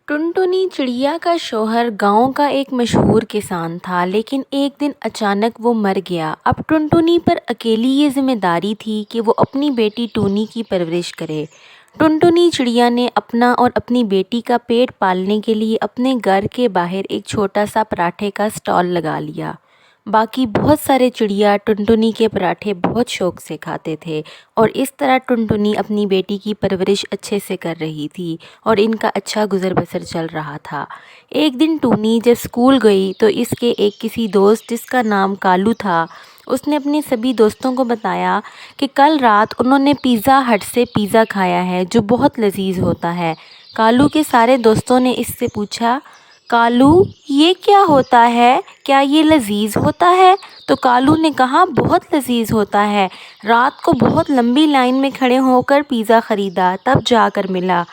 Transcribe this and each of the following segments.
टुनटुनी चिड़िया का शौहर गांव का एक मशहूर किसान था, लेकिन एक दिन अचानक वो मर गया। अब टुनटुनी पर अकेली ये जिम्मेदारी थी कि वो अपनी बेटी टूनी की परवरिश करे। टुनटुनी चिड़िया ने अपना और अपनी बेटी का पेट पालने के लिए अपने घर के बाहर एक छोटा सा पराठे का स्टॉल लगा लिया। बाकी बहुत सारे चिड़िया टुनटुनी के पराठे बहुत शौक से खाते थे और इस तरह टुनटुनी अपनी बेटी की परवरिश अच्छे से कर रही थी और इनका अच्छा गुजर बसर चल रहा था। एक दिन टूनी जब स्कूल गई तो इसके एक किसी दोस्त जिसका नाम कालू था, उसने अपने सभी दोस्तों को बताया कि कल रात उन्होंने पिज़्ज़ा हट से पिज़्ज़ा खाया है जो बहुत लजीज होता है। कालू के सारे दोस्तों ने इससे पूछा, कालू ये क्या होता है, क्या ये लजीज होता है? तो कालू ने कहा, बहुत लजीज होता है। रात को बहुत लंबी लाइन में खड़े होकर पिज़्ज़ा ख़रीदा, तब जाकर मिला।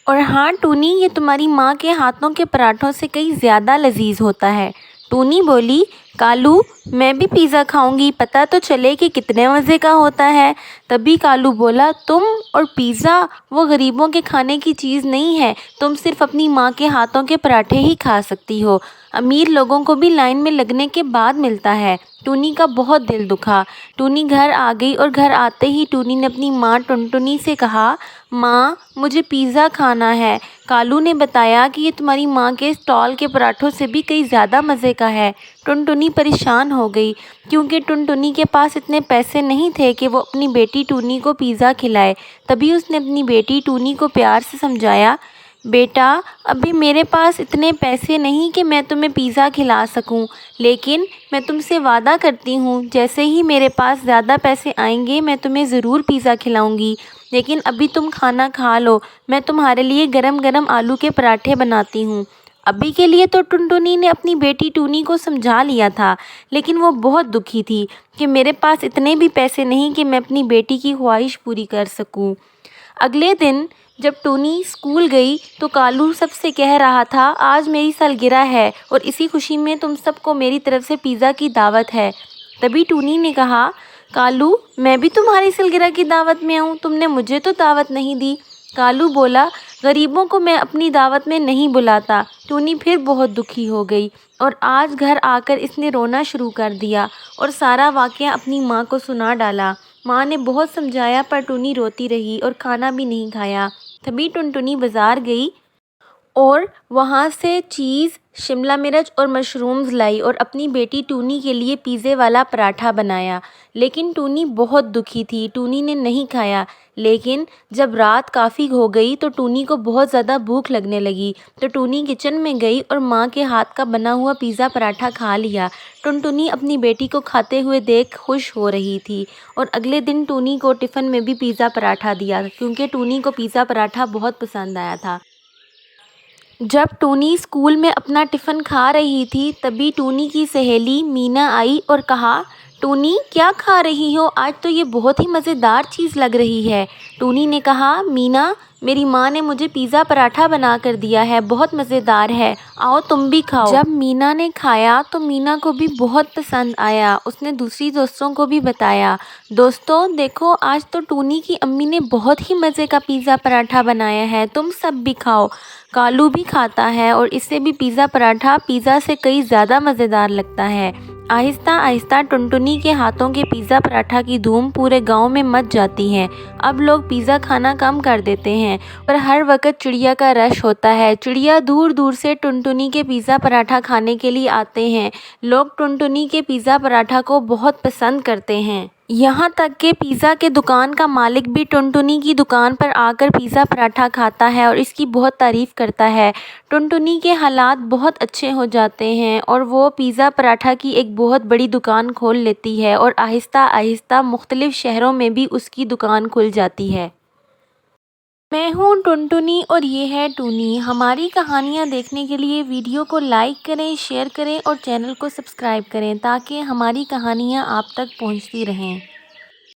और हाँ टूनी, ये तुम्हारी माँ के हाथों के पराठों से कहीं ज़्यादा लजीज होता है। टूनी बोली, कालू मैं भी पिज़्ज़ा खाऊंगी, पता तो चले कि कितने मज़े का होता है। तभी कालू बोला, तुम और पिज़्ज़ा वो गरीबों के खाने की चीज़ नहीं है, तुम सिर्फ अपनी माँ के हाथों के पराठे ही खा सकती हो। अमीर लोगों को भी लाइन में लगने के बाद मिलता है। टूनी का बहुत दिल दुखा। टूनी घर आ गई और घर आते ही टूनी ने अपनी माँ टुनटुनी से कहा, माँ मुझे पिज़्ज़ा खाना है। कालू ने बताया कि ये तुम्हारी माँ के स्टॉल के पराठों से भी कहीं ज़्यादा मज़े का है। टुनटुनी परेशान हो गई क्योंकि टुनटुनी के पास इतने पैसे नहीं थे कि वो अपनी बेटी टूनी को पिज़्ज़ा खिलाए। तभी उसने अपनी बेटी टूनी को प्यार से समझाया, बेटा अभी मेरे पास इतने पैसे नहीं कि मैं तुम्हें पिज़्ज़ा खिला सकूं, लेकिन मैं तुमसे वादा करती हूँ जैसे ही मेरे पास ज़्यादा पैसे आएंगे मैं तुम्हें ज़रूर पिज़्ज़ा खिलाऊंगी। लेकिन अभी तुम खाना खा लो, मैं तुम्हारे लिए गरम गरम आलू के पराठे बनाती हूँ। अभी के लिए तो टुनटुनी ने अपनी बेटी टूनी को समझा लिया था, लेकिन वो बहुत दुखी थी कि मेरे पास इतने भी पैसे नहीं कि मैं अपनी बेटी की ख्वाहिश पूरी कर सकूं। अगले दिन जब टूनी स्कूल गई तो कालू सबसे कह रहा था, आज मेरी सालगिरह है और इसी खुशी में तुम सबको मेरी तरफ से पिज़्ज़ा की दावत है। तभी टूनी ने कहा, कालू मैं भी तुम्हारी सालगिरह की दावत में हूँ, तुमने मुझे तो दावत नहीं दी। कालू बोला, गरीबों को मैं अपनी दावत में नहीं बुलाता। टूनी फिर बहुत दुखी हो गई और आज घर आकर इसने रोना शुरू कर दिया और सारा वाक़या अपनी माँ को सुना डाला। माँ ने बहुत समझाया पर टूनी रोती रही और खाना भी नहीं खाया। तभी टुनटुनी बाज़ार गई और वहाँ से चीज़, शिमला मिर्च और मशरूम्स लाई और अपनी बेटी टूनी के लिए पिज़्ज़े वाला पराठा बनाया। लेकिन टूनी बहुत दुखी थी, टूनी ने नहीं खाया। लेकिन जब रात काफ़ी हो गई तो टूनी को बहुत ज़्यादा भूख लगने लगी, तो टूनी किचन में गई और माँ के हाथ का बना हुआ पिज़्ज़ा पराठा खा लिया। टुनटुनी अपनी बेटी को खाते हुए देख खुश हो रही थी और अगले दिन टूनी को टिफ़िन में भी पिज़्ज़ा पराठा दिया क्योंकि टूनी को पिज़्ज़ा पराठा बहुत पसंद आया था। जब टूनी स्कूल में अपना टिफ़िन खा रही थी तभी टूनी की सहेली मीना आई और कहा, टूनी क्या खा रही हो, आज तो ये बहुत ही मज़ेदार चीज़ लग रही है। टूनी ने कहा, मीना मेरी माँ ने मुझे पिज़्ज़ा पराठा बना कर दिया है, बहुत मज़ेदार है, आओ तुम भी खाओ। जब मीना ने खाया तो मीना को भी बहुत पसंद आया। उसने दूसरी दोस्तों को भी बताया, दोस्तों देखो आज तो टूनी की अम्मी ने बहुत ही मज़े का पिज़्ज़ा पराठा बनाया है, तुम सब भी खाओ। कालू भी खाता है और इससे भी पिज़्ज़ा पराठा पिज़्ज़ा से कई ज़्यादा मज़ेदार लगता है। आहिस्ता आहिस्ता टुनटुनी के हाथों के पिज़्ज़ा पराठा की धूम पूरे गांव में मच जाती है। अब लोग पिज़्ज़ा खाना कम कर देते हैं पर हर वक्त चिड़िया का रश होता है। चिड़िया दूर दूर से टुनटुनी के पिज़्ज़ा पराठा खाने के लिए आते हैं। लोग टुनटुनी के पिज़्ज़ा पराठा को बहुत पसंद करते हैं। यहाँ तक कि पिज़्ज़ा के दुकान का मालिक भी टुनटुनी की दुकान पर आकर पिज़्ज़ा पराठा खाता है और इसकी बहुत तारीफ़ करता है। टुनटुनी के हालात बहुत अच्छे हो जाते हैं और वो पिज़्ज़ा पराठा की एक बहुत बड़ी दुकान खोल लेती है और आहिस्ता आहिस्ता मुख्तलिफ़ शहरों में भी उसकी दुकान खुल जाती है। मैं हूँ टुनटुनी और ये है टूनी। हमारी कहानियाँ देखने के लिए वीडियो को लाइक करें, शेयर करें और चैनल को सब्सक्राइब करें ताकि हमारी कहानियाँ आप तक पहुँचती रहें।